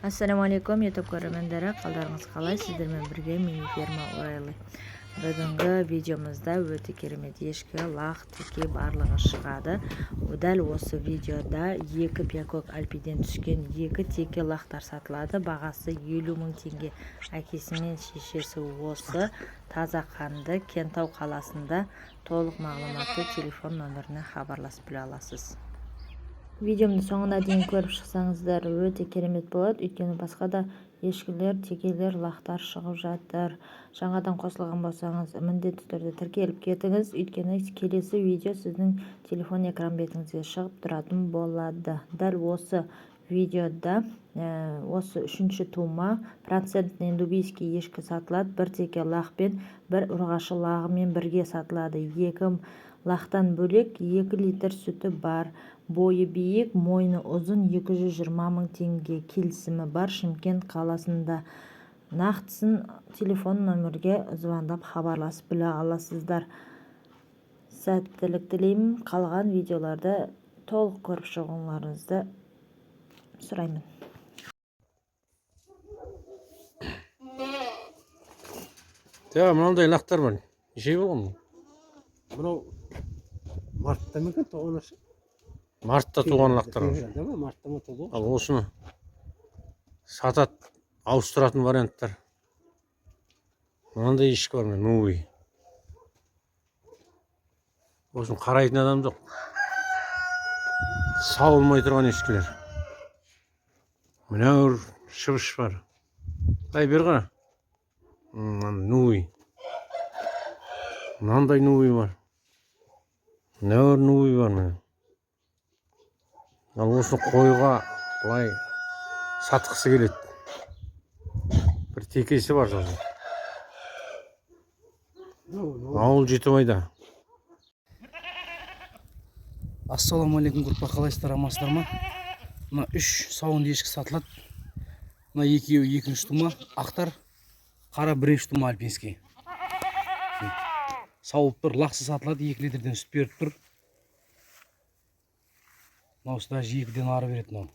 Ассаламу алейкум YouTube көрермендері, қалдарыңыз қалай? Сіздермен бірге мини ферма орайлы. Бүгінгі видеомызда өте керемет ешкі, лақ, теке барлығы шығады. Дәл осы видеода екі пиякок альпиден түскен екі теке лақтар сатылады. Бағасы 50 мың теңге. Әкесі мен шешесі осы таза қанды Кентау қаласында. Толық мағлұматты телефон нөміріне хабарласып біле аласыз. Видеомды соңына дейін көріп шықсаңыздар өте керемет болады, өйткені басқа да ешкілер, текелер, лақтар шығып жатыр. Жаңадан қосылған болсаңыз, міндетті түрде тіркеліп кетіңіз, өйткені келесі видео сіздің телефон экран бетіңізге шығып тұратын болады. Дәл осы видеода осы үшінші тума процентный нубийский ешкі сатылады. Бір теке лақпен, бір ұрғашы лағымен бірге сатылады. Екі лақтан бөлек 2 литр сүті бар. Бойы биік, мойны ұзын, 220 мың теңге. Келісімі бар, Шымкент қаласында. Нақтысын телефон нөмірге звондап хабарласып біле аласыздар. Сәттілік тілеймін. Қалған видеоларды толық көріп шығуларыңызды сұраймын. Мынандай лақтар бар. Неше болған? Мынау мартта ма екен туған? Мартта туған лақтар. Мартта ма туды? Ал осыны сатат, ауыстыратын варианттар. Мынандай ешкі бар мен, новый. Осыны қарайтын адам жоқ. Сауылмай тұрған ешкілер. Мынау шыбыш бар. Ай, бер қара. Новый. Мынандай новый бар. Мынау новый бар мен. Ал осы қойға былай сатқысы келеді. Бір текесі бар сосын. Ауыл Жетібайда. Ассаламу алейкум, группа, қалайсыздар, амансыздар ма? Мына 3 сауынды ешкі сатылады. Мына екеуі екінші тума ақтар, қара бірінші тума альпинский. Сауып тұр, лақсы сатылады, 2 литрден сүт беріп тұр. Мынаусы даже 2-ден ары береді мынау.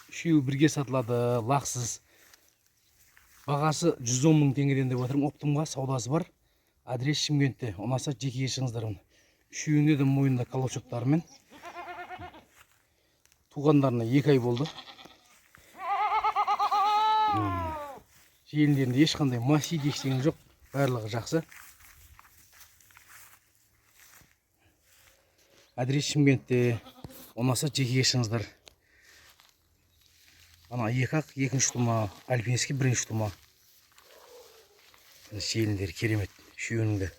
Үшеуі бірге сатылады, лақсыз. Бағасы 110 мың теңгеден деп отырмын. Оптымға саудасы бар. Адрес Шымкентте. Ұнаса жекеге шығыңыздар. Үшеуінде де мойнында колочоктарымен. Туғандарына 2 ай болды. Желіндерінде ешқандай массив ештеңе жоқ. Барлығы жақсы. Адрес Шымкентте. Ұнаса жекеге шығыңыздар. Ана 2 ақ, екінші тума альпинский, бірінші тума. Желіндері керемет. Үшеуінің де.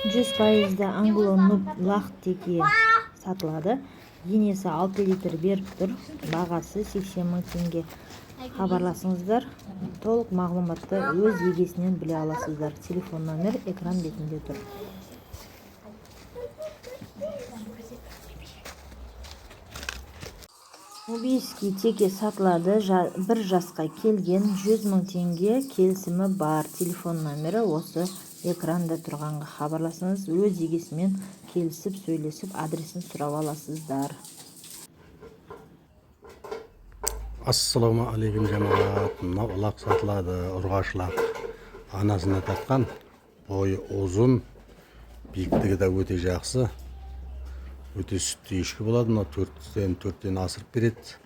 %100 англо-нуб лақ теке сатылады. Енесі 6 литр беріп тұр. Бағасы 80 мың теңге. Хабарласыңыздар. Толық мағлұматты өз егесінен біле аласыздар. Телефон номер экран бетінде тұр. Нубийский теке сатылады. Бір жасқа келген 100 мың теңге. Келісімі бар. Телефон номері осы экранда тұрғанға хабарласыңыз. Өз егесімен келісіп, сөйлесіп, адресін сұрап аласыздар. Ассаламу алейкум жамағат. Мынау лақ сатылады, ұрғаш лақ. Анасына тартқан, бойы ұзын, биіктігі де өте жақсы. Өте сүтті ешкі болады. Мынау 4-тен асырып береді.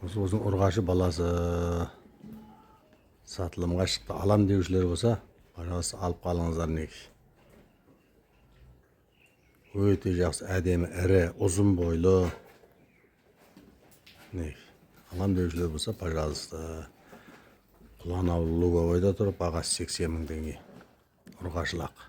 Осы ұзын ұрғашы баласы сатылымға шықты. Алам деушілер болса, пожалуйста, алып қалыңыздар неге. Өте жақсы, әдемі, ірі, ұзын бойлы. Неге. Алам деушілер болса, пожалуйста. Құланауыл Луговойда тұрып, бағасы 80 мың теңге. Ұрғашы лақ.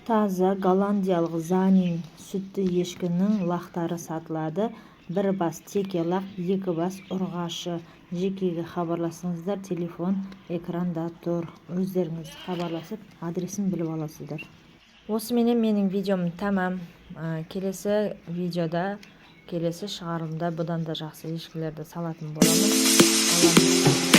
Таза голландиялық Занин сүтті ешкінің лақтары сатылады. Бір бас теке лақ, 2 бас ұрғашы. Жекеге хабарласыңыздар. Телефон экранда тұр. Өздеріңіз хабарласып, адресін біліп аласыздар. Осыменен менің видеом тамам. Келесі видеода келесі шығарылымда бұдан да жақсы ешкілерді салатын боламыз.